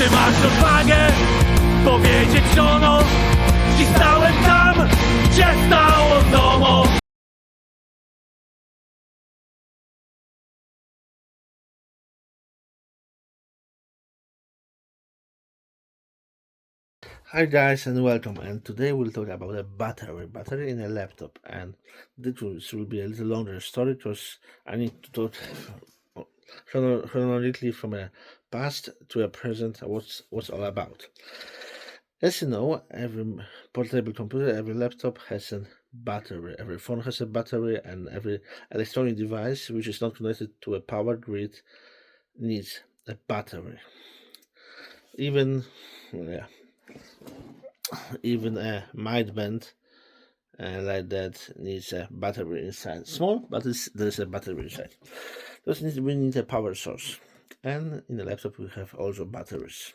Czy masz odwagę powiedzieć żonom? Dziś stałem tam, gdzie stało domo. Hi guys and welcome, and today we'll talk about a battery in a laptop, and this will be a little longer story because I need to talk chronologically from a past to a present what's all about. As you know, every portable computer, every laptop has a battery, every phone has a battery, and every electronic device which is not connected to a power grid needs a battery. Even a mic band like that needs a battery inside. Small, but there's a battery inside. We need a power source, and in the laptop we have also batteries.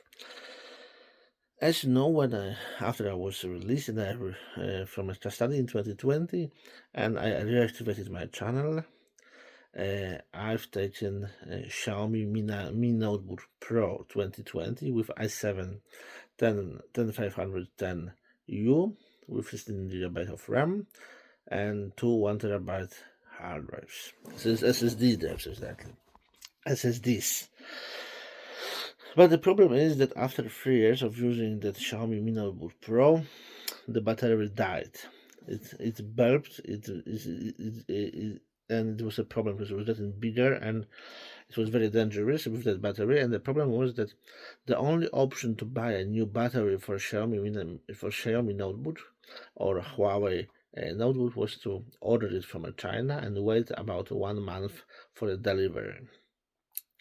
As you know, after I was released from a study in 2020, and I reactivated my channel, I've taken Xiaomi Mi Notebook Pro 2020 with i7 10510U with 16 GB of RAM and two 1 TB hard drives. This is SSD drives, exactly. SSDs. But the problem is that after 3 years of using that Xiaomi Mi Notebook Pro, the battery died. It bulbed. And it was a problem because it was getting bigger and it was very dangerous with that battery. And the problem was that the only option to buy a new battery for Xiaomi notebook or Huawei notebook was to order it from China and wait about 1 month for the delivery.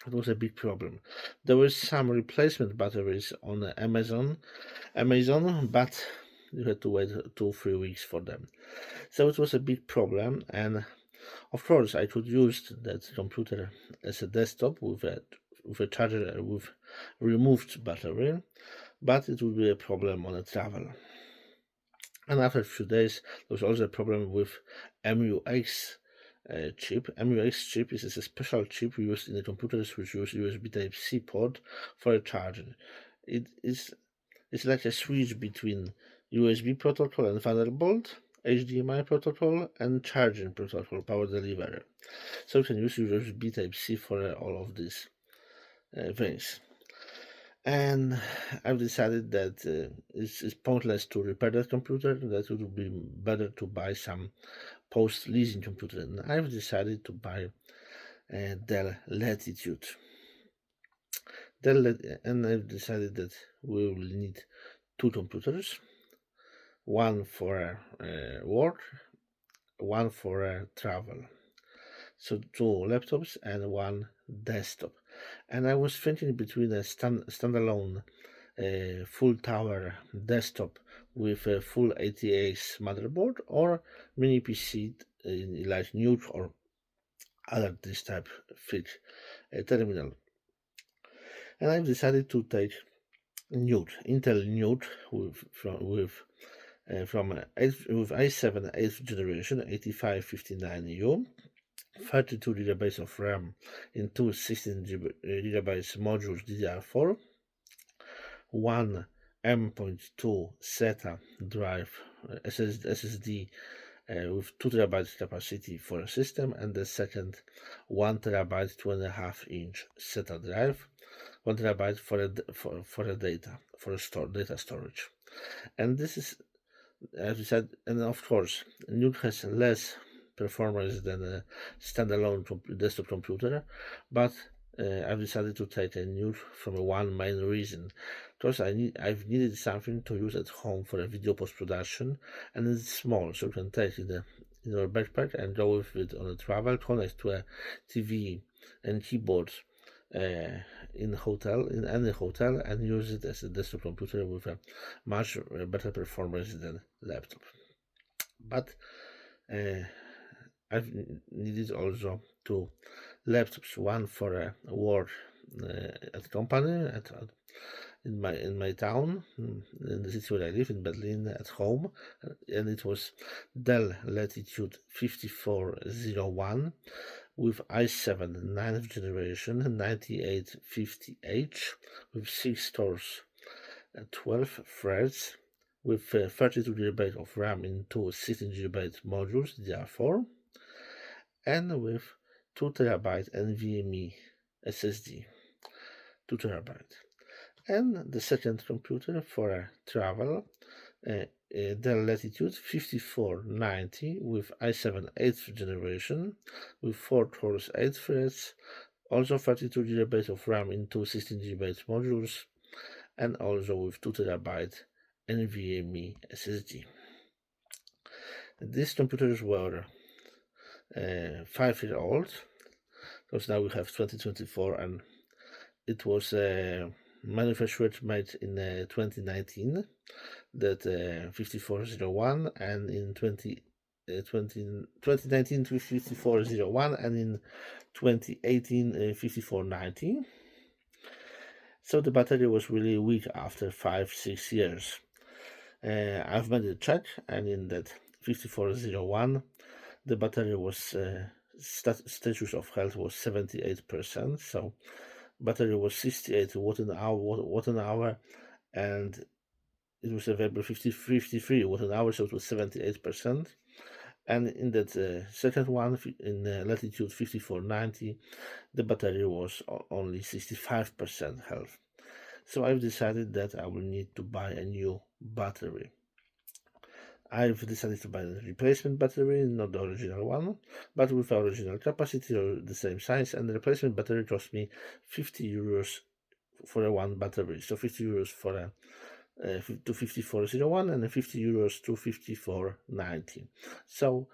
It was a big problem. There were some replacement batteries on Amazon, but you had to wait 2-3 weeks for them. So it was a big problem, and of course I could use that computer as a desktop with a charger with removed battery, but it would be a problem on a travel. And after a few days, there was also a problem with MUX chip. MUX chip is a special chip used in the computers which use USB Type-C port for a charger. It's like a switch between USB protocol and Thunderbolt, HDMI protocol, and charging protocol, power delivery. So you can use USB Type-C for all of these things. And I've decided that it's pointless to repair that computer, that it would be better to buy some post-leasing computer. And I've decided to buy Dell Latitude. And I've decided that we will need 2 computers, one for work, one for travel. So 2 laptops and 1 desktop. And I was thinking between a standalone full tower desktop with a full ATX motherboard or mini PC like Nuke or other this type thick terminal. And I've decided to take Nuke, Intel Nuke with i7 8th generation 8559U. 32 GB of RAM in 2 16 GB modules DDR4, 1 M.2 SATA drive SSD with 2 TB capacity for a system, and the second 1 TB 2.5-inch SATA drive, 1 TB for data storage. And this is, as we said, and of course, Nuke has less performance than a standalone desktop computer, but I've decided to take a Nuke from one main reason, because I've needed something to use at home for a video post-production, and it's small, so you can take it in your backpack and go with it on a travel, connect to a TV and keyboard in any hotel, and use it as a desktop computer with a much better performance than laptop. But I've needed also 2 laptops, one for a work at company in my town, in the city where I live, in Berlin, at home, and it was Dell Latitude 5401 with i7 9th generation 9850H with 6 stores, 12 threads, with 32 GB of RAM in two 16 GB modules DDR4, and with 2 TB NVMe SSD, 2 TB. And the second computer for travel, Dell Latitude 5490 with i7 8th generation with 4 cores, 8 threads, also 32 GB of RAM in two 16 GB modules, and also with 2 TB NVMe SSD. These computers were 5-year-old, because now we have 2024, and it was manufactured, made in 2019, that 5401, and in 2019 5401, and in 2018 5490. So the battery was really weak after 5-6 years. I've made a check, and in that 5401 the battery was status of health was 78%, so battery was 68 watt an hour, and it was available 53 watt an hour, so it was 78%. And in that second one, in Latitude 5490, the battery was only 65% health. So I've decided that I will need to buy a new battery. I've decided to buy a replacement battery, not the original one, but with original capacity or the same size, and the replacement battery cost me 50 euros for a one battery. So 50 euros for a to 5401 and 50 euros to 5490. So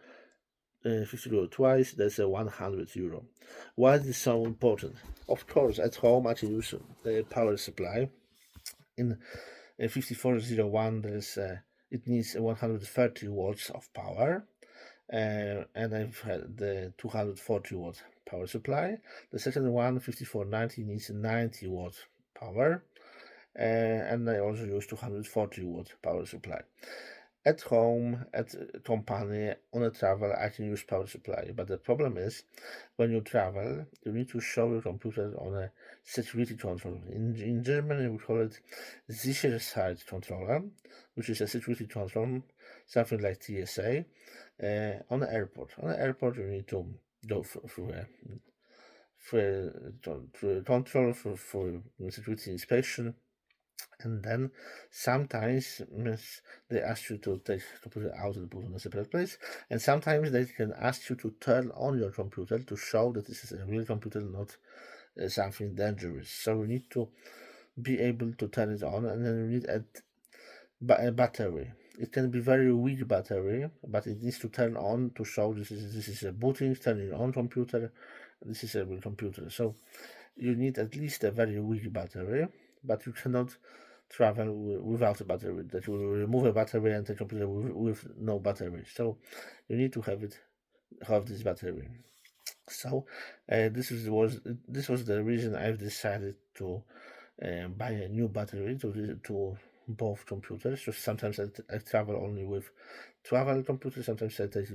50 euro twice, that's a 100 euro. Why is this so important? Of course, at home I can use the power supply. In 5401 there's it needs 130 watts of power, and I've had the 240 watt power supply. The second one, 5490, needs 90 watt power, and I also use 240 watt power supply. At home, at a company, on a travel, I can use power supply, but the problem is, when you travel, you need to show your computer on a security control. In Germany, we call it Sicherheitskontrolle, which is a security control, something like TSA, on the airport. On the airport, you need to go through a control for security inspection. And then sometimes they ask you to take the computer out and put it in a separate place, and sometimes they can ask you to turn on your computer to show that this is a real computer, not something dangerous. So you need to be able to turn it on, and then you need a battery. It can be very weak battery, but it needs to turn on to show this is a booting, turning on computer. This is a real computer. So you need at least a very weak battery, but you cannot travel without a battery. That you will remove a battery and take a computer with no battery. So you need to have this battery. So this was the reason I've decided to buy a new battery to both computers. So sometimes I travel only with travel computers. Sometimes I take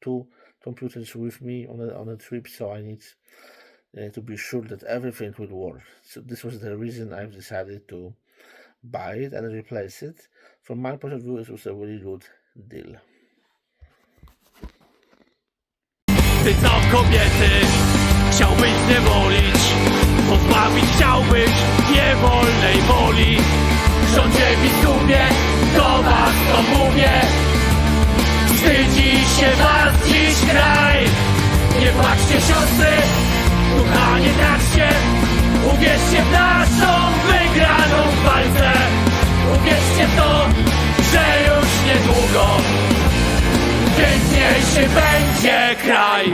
two computers with me on a trip. So I need to be sure that everything will work. So this was the reason I've decided to buy it and replace it. From my point of view, it was a really good deal. Ty co kobiety chciałbyś zniewolić, pozbawić chciałbyś niewolnej woli. Rządzie biskupie, do was to mówię, wstydzi się was dziś kraj. Nie płaczcie siostry, ducha nie traćcie, uwierzcie w naszą wygraną w walce. Uwierzcie w to, że już niedługo piękniejszy będzie kraj.